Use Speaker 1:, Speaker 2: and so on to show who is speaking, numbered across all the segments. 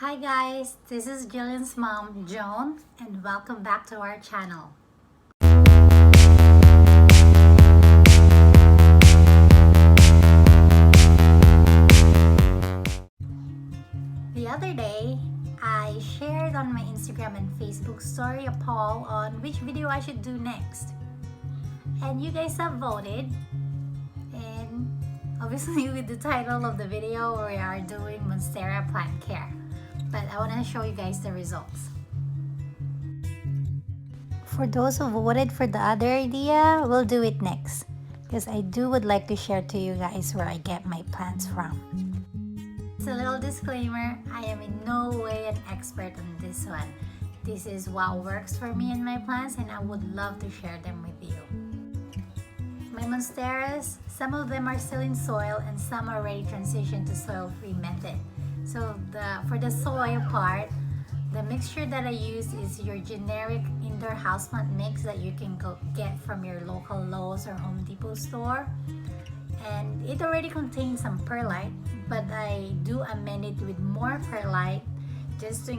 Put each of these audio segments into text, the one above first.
Speaker 1: Hi guys, this is Jillian's mom, Joan, and welcome back to our channel. The other day, I shared on my Instagram and Facebook story a poll on which video I should do next. And you guys have voted, and obviously with the title of the video, we are doing Monstera plant care. But I want to show you guys the results. For those who voted for the other idea, we'll do it next, because I would like to share to you guys where I get my plants from. It's a little disclaimer, I am in no way an expert on this one. This is what works for me and my plants, and I would love to share them with you. My monsteras, some of them are still in soil and some are already transitioned to soil-free method. So for the soil part, the mixture that I use is your generic indoor houseplant mix that you can get from your local Lowe's or Home Depot store. And it already contains some perlite, but I do amend it with more perlite just to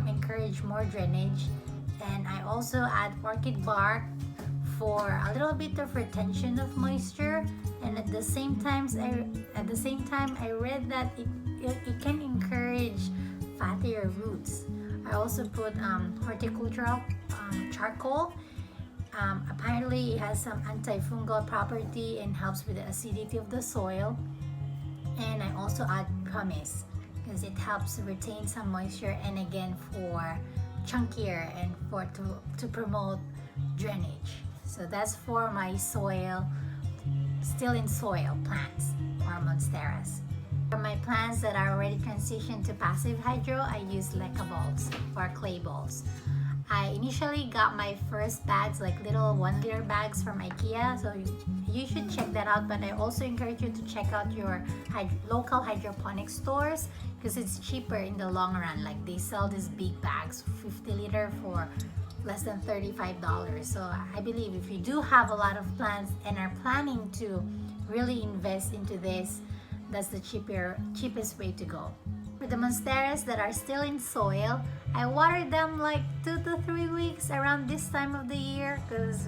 Speaker 1: encourage more drainage. And I also add orchid bark for a little bit of retention of moisture. And at the same time, I read that it can encourage fattier roots. I also put horticultural charcoal. Apparently it has some antifungal property and helps with the acidity of the soil. And I also add pumice because it helps retain some moisture, and again for chunkier and to promote drainage. So that's for my soil, still in soil plants or monsteras. For my plants that are already transitioned to passive hydro, I use LECA balls or clay balls. I initially got my first bags, like little 1 liter bags from IKEA, so you should check that out. But I also encourage you to check out your local hydroponic stores because it's cheaper in the long run. Like they sell these big bags, 50 liter for less than $35. So I believe if you do have a lot of plants and are planning to really invest into this, that's the cheapest way to go. For the monsteras that are still in soil, I water them like 2 to 3 weeks around this time of the year because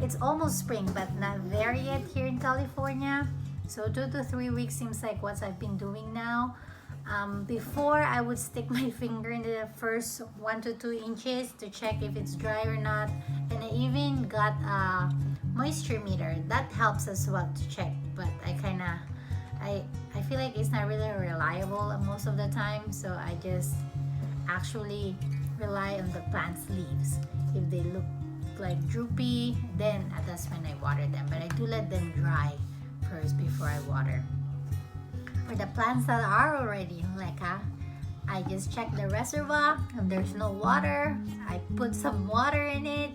Speaker 1: it's almost spring but not there yet here in California. So 2 to 3 weeks seems like what I've been doing now. Before, I would stick my finger in the first 1 to 2 inches to check if it's dry or not, and I even got a moisture meter that helps as well to check. But I feel like it's not really reliable most of the time, so I just actually rely on the plant's leaves. If they look like droopy, then that's when I water them, but I do let them dry first before I water. For the plants that are already in LECA, I just check the reservoir. If there's no water, I put some water in it.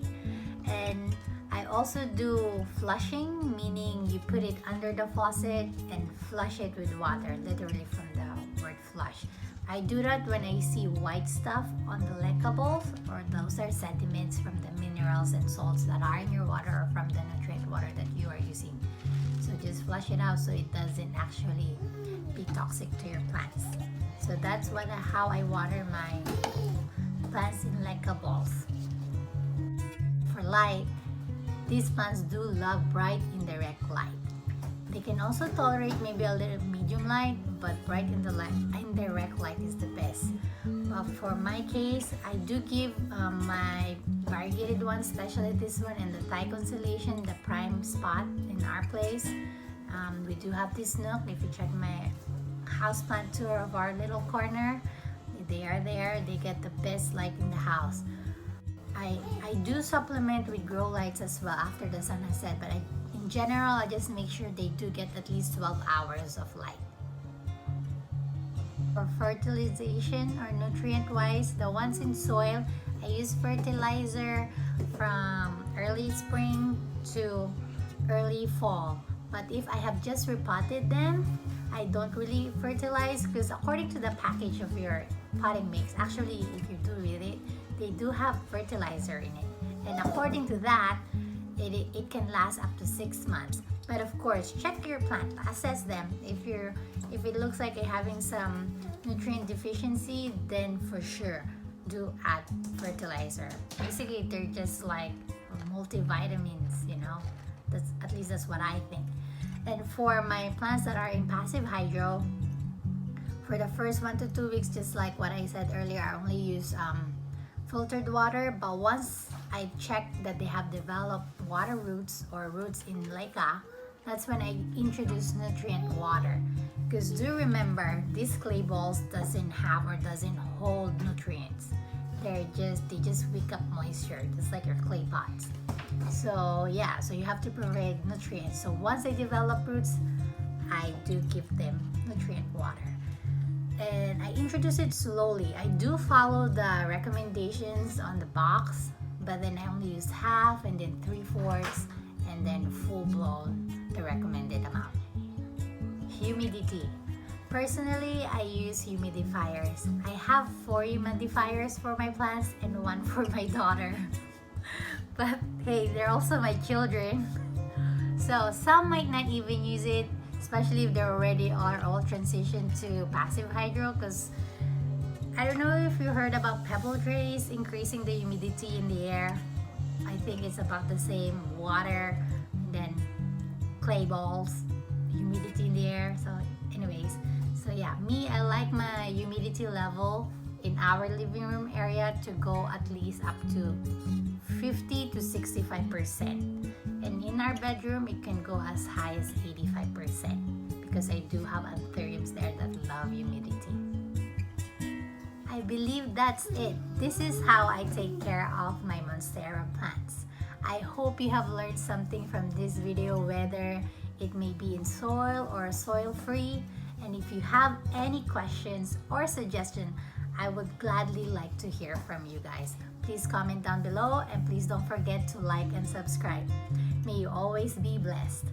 Speaker 1: And I also do flushing, meaning you put it under the faucet and flush it with water, literally from the word flush. I do that when I see white stuff on the LECA bowls, or those are sediments from the minerals and salts that are in your water or from the nutrient water that you are using. So just flush it out so it doesn't actually be toxic to your plants. So that's how I water my plants in LECA balls. For light, these plants do love bright indirect light. They can also tolerate maybe a little medium light, but bright indirect light is the best. But for my case, I do give my variegated ones, especially this one and the Thai constellation, the prime spot in our place. We do have this nook. If you check my houseplant tour of our little corner, they are there. They get the best light in the house. I do supplement with grow lights as well after the sun has set, but in general, I just make sure they do get at least 12 hours of light. For fertilization or nutrient-wise, the ones in soil, I use fertilizer from early spring to early fall. But if I have just repotted them, I don't really fertilize because according to the package of your potting mix, actually if you do read it, they do have fertilizer in it. And according to that, it can last up to 6 months. But of course, check your plant, assess them. If it looks like you're having some nutrient deficiency, then for sure do add fertilizer. Basically, they're just like multivitamins, you know. That's at least that's what I think. And for my plants that are in passive hydro, for the first 1 to 2 weeks, just like what I said earlier, I only use filtered water. But once I check that they have developed water roots or roots in LECA, that's when I introduce nutrient water. Because do remember, these clay balls doesn't have or doesn't hold nutrients. They just wick up moisture, just like your clay pots. So yeah, so you have to provide nutrients. So once they develop roots, I do give them nutrient water. And I introduce it slowly. I do follow the recommendations on the box, but then I only use half and then 3/4 and then full blown the recommended amount. Humidity. Personally, I use humidifiers. I have 4 humidifiers for my plants and 1 for my daughter. But hey, they're also my children. So some might not even use it, especially if they already are all transitioned to passive hydro, because I don't know if you heard about pebble trays increasing the humidity in the air. I think it's about the same. Water, then clay balls, humidity in the air. So anyways, so yeah, I like my humidity level in our living room area to go at least up to 50 to 65%. And in our bedroom, it can go as high as 85% because I do have anthuriums there that love humidity. I believe that's it. This is how I take care of my Monstera plants. I hope you have learned something from this video, whether it may be in soil or soil-free. And if you have any questions or suggestions, I would gladly like to hear from you guys. Please comment down below and please don't forget to like and subscribe. May you always be blessed.